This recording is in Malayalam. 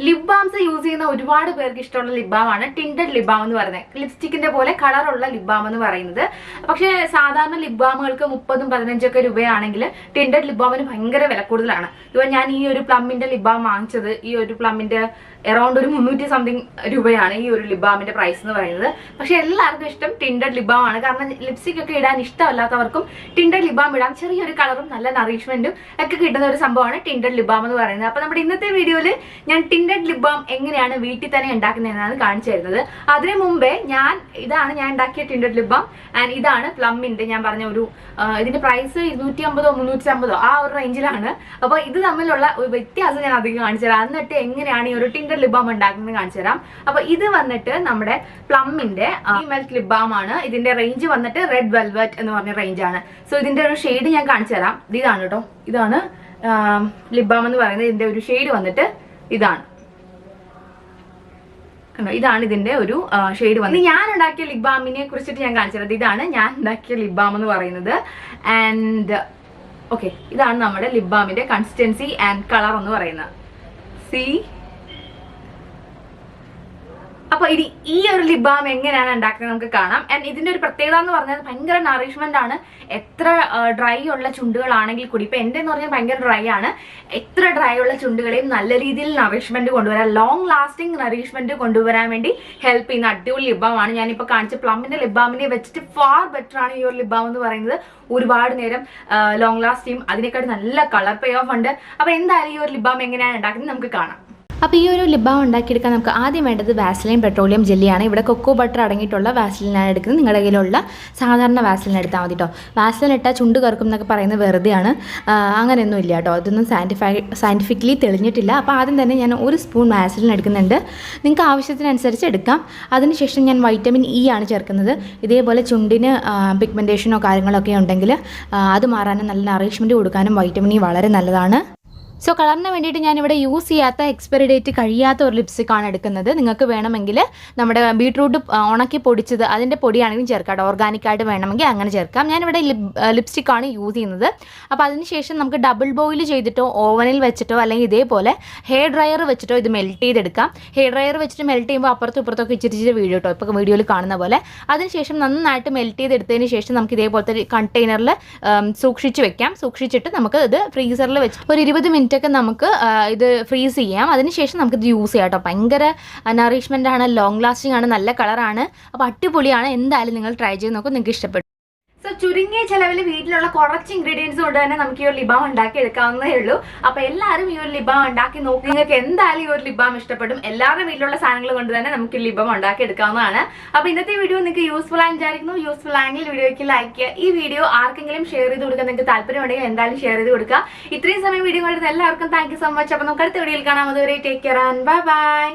ലിപ് ബാംസ് യൂസ് ചെയ്യുന്ന ഒരുപാട് പേർക്ക് ഇഷ്ടമുള്ള ലിപ് ബാം ആണ് ടിൻറ്റഡ് ലിപ് ബാം എന്ന് പറയുന്നത്. ലിപ്സ്റ്റിക്കിന്റെ പോലെ കളറുള്ള ലിപ് ബാം എന്ന് പറയുന്നത്. പക്ഷേ സാധാരണ ലിപ് ബാമുകൾക്ക് 30-15 രൂപയാണെങ്കിൽ ടിൻറ്റഡ് ലിപ് ബാമിന് ഭയങ്കര വില കൂടുതലാണ്. ഇപ്പം ഞാൻ ഈ ഒരു പ്ലമ്മിന്റെ ലിപ് ബാം വാങ്ങിച്ചത്, ഈ ഒരു പ്ലമ്മിന്റെ അറൌണ്ട് ഒരു 300 സംതിങ് രൂപയാണ് ഈ ഒരു ലിപ് ബാമിന്റെ പ്രൈസ് എന്ന് പറയുന്നത്. പക്ഷെ എല്ലാവർക്കും ഇഷ്ടം ടിൻറ്റഡ് ലിപ് ബാം ആണ്. കാരണം ലിപ്സ്റ്റിക് ഒക്കെ ഇടാൻ ഇഷ്ടമല്ലാത്തവർക്കും ടിൻറ്റഡ് ലിപ് ബാം ഇടാം. ചെറിയൊരു കളറും നല്ല നറിഷ്മെന്റും ഒക്കെ കിട്ടുന്ന ഒരു സംഭവമാണ് ടിൻറ്റഡ് ലിപ് ബാം എന്ന് പറയുന്നത്. അപ്പൊ നമ്മുടെ ഇന്നത്തെ വീഡിയോയിൽ ഞാൻ ടിൻറ്റഡ് ലിപ് ബാം എങ്ങനെയാണ് വീട്ടിൽ തന്നെ ഉണ്ടാക്കുന്നതെന്നാണ് കാണിച്ചു തരുന്നത്. അതിനു മുമ്പേ ഇതാണ് ഞാൻ ഉണ്ടാക്കിയ ടിൻറ്റഡ് ലിപ് ബാം. ആൻഡ് ഇതാണ് പ്ലമ്മിന്റെ ഞാൻ പറഞ്ഞ ഒരു ഇതിന്റെ പ്രൈസ് 250-350 ആ ഒരു റേഞ്ചിലാണ്. അപ്പൊ ഇത് തമ്മിലുള്ള ഒരു വ്യത്യാസം ഞാൻ അധികം കാണിച്ചു തരാം. എന്നിട്ട് എങ്ങനെയാണ് ഈ ഒരു ടിൻറ്റഡ് ലിപ് ബാം ഉണ്ടാക്കുന്നത് കാണിച്ചു തരാം. അപ്പൊ ഇത് വന്നിട്ട് നമ്മുടെ പ്ലമ്മിന്റെ മെൽറ്റ് ലിപ് ബാം ആണ്. ഇതിന്റെ റേഞ്ച് വന്നിട്ട് റെഡ് വെൽവെറ്റ് എന്ന് പറഞ്ഞ റേഞ്ച് ആണ്. സോ ഇതിന്റെ ഒരു ഷെയ്ഡ് ഞാൻ കാണിച്ചു തരാം. ഇതാണ് കേട്ടോ, ഇതാണ് ലിപ് ബാം എന്ന് പറയുന്നത്. ഇതിന്റെ ഒരു ഷെയ്ഡ് വന്നിട്ട് ഇതാണ്. ഇതാണ് ഇതിന്റെ ഒരു ഷെയ്ഡ് വന്നത്. ഞാൻ ഉണ്ടാക്കിയ ലിപ് ബാമിനെ കുറിച്ചിട്ട് ഞാൻ കാണിച്ചു തരാം. ഇതാണ് ഞാൻ ഉണ്ടാക്കിയ ലിപ് ബാം എന്ന് പറയുന്നത്. ആൻഡ് ഓക്കെ, ഇതാണ് നമ്മുടെ ലിപ് ബാമിന്റെ കൺസിസ്റ്റൻസി ആൻഡ് കളർ എന്ന് പറയുന്നത്. സി അപ്പൊ ഈ ഒരു ലിപ് ബാം എങ്ങനെയാണ് ഉണ്ടാക്കുന്നത് നമുക്ക് കാണാം. ആൻഡ് ഇതിന്റെ ഒരു പ്രത്യേകത എന്ന് പറഞ്ഞാൽ ഭയങ്കര നറിഷ്മെന്റ് ആണ്. എത്ര ഡ്രൈ ഉള്ള ചുണ്ടുകളാണെങ്കിൽ കൂടി, ഇപ്പൊ എന്റെ എന്ന് പറഞ്ഞാൽ ഭയങ്കര ഡ്രൈ ആണ്, എത്ര ഡ്രൈ ഉള്ള ചുണ്ടുകളെയും നല്ല രീതിയിൽ നറിഷ്മെന്റ് കൊണ്ടുവരാൻ, ലോങ് ലാസ്റ്റിംഗ് നറിഷ്മെന്റ് കൊണ്ടുവരാൻ വേണ്ടി ഹെൽപ്പ് ചെയ്യുന്ന അടിപൊളി ലിപ് ബാം ആണ്. ഞാനിപ്പോ കാണിച്ച പ്ലമ്മിന്റെ ലിപ് ബാമിനെ വെച്ചിട്ട് ഫാർ ബെറ്റർ ആണ് ഈ ഒരു ലിപ് ബാം എന്ന് പറയുന്നത്. ഒരുപാട് നേരം ലോങ് ലാസ്റ്റ് ചെയ്യും, അതിനെക്കാട്ടി നല്ല കളർ പേ ഓഫ് ഉണ്ട്. അപ്പൊ എന്തായാലും ഈ ഒരു ലിപ് ബാം എങ്ങനെയാണ് ഉണ്ടാക്കുന്നത് നമുക്ക് കാണാം. അപ്പോൾ ഈ ഒരു ലിപ് ബാം ഉണ്ടാക്കിയെടുക്കാൻ നമുക്ക് ആദ്യം വേണ്ടത് വാസ്ലൈൻ പെട്രോളിയം ജെല്ലിയാണ്. ഇവിടെ കൊക്കോ ബട്ടർ അടങ്ങിയിട്ടുള്ള വാസ്ലിനാണ് എടുക്കുന്നത്. നിങ്ങളുടെ കയ്യിലുള്ള സാധാരണ വാസ്ലിൻ എടുത്താൽ മതി കേട്ടോ. വാസ്ലിൻ ഇട്ടാൽ ചുണ്ട് കറുക്കും എന്നൊക്കെ പറയുന്നത് വെറുതെയാണ്, അങ്ങനെയൊന്നും ഇല്ല കേട്ടോ. അതൊന്നും സയൻറ്റിഫിക്കലി തെളിഞ്ഞിട്ടില്ല. അപ്പോൾ ആദ്യം തന്നെ ഞാൻ 1 സ്പൂൺ വാസ്ലിൻ എടുക്കുന്നുണ്ട്. നിങ്ങൾക്ക് ആവശ്യത്തിനനുസരിച്ച് എടുക്കാം. അതിനുശേഷം ഞാൻ വൈറ്റമിൻ ഇ ആണ് ചേർക്കുന്നത്. ഇതേപോലെ ചുണ്ടിന് പിഗ്മെൻറ്റേഷനോ കാര്യങ്ങളോ ഒക്കെ ഉണ്ടെങ്കിൽ അത് മാറാനും നല്ല നറിഷ്മെൻറ്റ് കൊടുക്കാനും വൈറ്റമിൻ ഇ വളരെ നല്ലതാണ്. സോ കളറിന് വേണ്ടിയിട്ട് ഞാനിവിടെ യൂസ് ചെയ്യാത്ത എക്സ്പയറി ഡേറ്റ് കഴിയാത്ത ഒരു ലിപ്സ്റ്റിക്കാണ് എടുക്കുന്നത്. നിങ്ങൾക്ക് വേണമെങ്കിൽ നമ്മുടെ ബീട്രൂട്ട് ഉണക്കി പൊടിച്ചത് അതിൻ്റെ പൊടിയാണെങ്കിലും ചേർക്കാം. ഓർഗാനിക്കായിട്ട് വേണമെങ്കിൽ അങ്ങനെ ചേർക്കാം. ഞാനിവിടെ ലിപ്സ്റ്റിക്കാണ് യൂസ് ചെയ്യുന്നത്. അപ്പോൾ അതിനുശേഷം നമുക്ക് ഡബിൾ ബോയിൽ ചെയ്തിട്ടോ ഓവനിൽ വെച്ചിട്ടോ അല്ലെങ്കിൽ ഇതേപോലെ ഹെയർ ഡ്രയർ വെച്ചിട്ടോ ഇത് മെൽറ്റ് ചെയ്തെടുക്കാം. ഹെയർ ഡ്രയർ വെച്ചിട്ട് മെൽറ്റ് ചെയ്യുമ്പോൾ അപ്പുറത്തും ഇപ്പുറത്തൊക്കെ ഇച്ചിരി വീഡിയോ കേട്ടോ, ഇപ്പോൾ വീഡിയോയിൽ കാണുന്ന പോലെ. അതിനുശേഷം നന്നായിട്ട് മെൽറ്റ് ചെയ്തെടുത്തതിന് ശേഷം നമുക്ക് ഇതേപോലത്തെ കണ്ടെയ്നറിൽ സൂക്ഷിച്ച് വെക്കാം. സൂക്ഷിച്ചിട്ട് നമുക്ക് ഇത് ഫ്രീസറിൽ വെച്ച് ഒരു 20 മിനിറ്റ് ഒക്കെ നമുക്ക് ഇത് ഫ്രീസ് ചെയ്യാം. അതിനുശേഷം നമുക്കിത് യൂസ് ചെയ്യാം കേട്ടോ. ഭയങ്കര നറിഷ്മെൻ്റ് ആണ്, ലോങ് ലാസ്റ്റിംഗ് ആണ്, നല്ല കളറാണ്. അപ്പോൾ അടിപൊളിയാണ്. എന്തായാലും നിങ്ങൾ ട്രൈ ചെയ്ത് നോക്കും, നിങ്ങൾക്ക് ഇഷ്ടപ്പെടും. സോ ചുരുങ്ങിയ ചെലവിൽ വീട്ടിലുള്ള കുറച്ച് ഇൻഗ്രീഡിയൻസ് കൊണ്ട് തന്നെ നമുക്ക് ഈ ഒരു ലിപ് ബാം ഉണ്ടാക്കി എടുക്കാവുന്നതേ ഉള്ളൂ. അപ്പോൾ എല്ലാവരും ഈ ഒരു ലിപ് ബാം ഉണ്ടാക്കി നോക്കി. നിങ്ങൾക്ക് എന്തായാലും ഈ ഒരു ലിപ് ബാം ഇഷ്ടപ്പെടും. എല്ലാവരുടെ വീട്ടിലുള്ള സാധനങ്ങൾ കൊണ്ട് തന്നെ നമുക്ക് ലിപ് ബാം ഉണ്ടാക്കി എടുക്കാവുന്നതാണ്. അപ്പോൾ ഇന്നത്തെ വീഡിയോ നിങ്ങൾക്ക് യൂസ്ഫുൾ ആയി വിചാരിക്കുന്നു. യൂസ്ഫുൾ ആയെങ്കിൽ വീഡിയോയ്ക്ക് ലൈക്ക് ചെയ്യുക. ഈ വീഡിയോ ആർക്കെങ്കിലും ഷെയർ ചെയ്ത് കൊടുക്കാൻ നിങ്ങൾക്ക് താല്പര്യമുണ്ടെങ്കിൽ എന്തായാലും ഷെയർ ചെയ്ത് കൊടുക്കുക. ഇത്രയും സമയം വീഡിയോ കണ്ടത് എല്ലാവർക്കും താങ്ക് യു സോ മച്ച്. അപ്പോൾ നമുക്ക് അടുത്ത വീഡിയോയിൽ കാണാം. അതുവരെ take care and bye bye.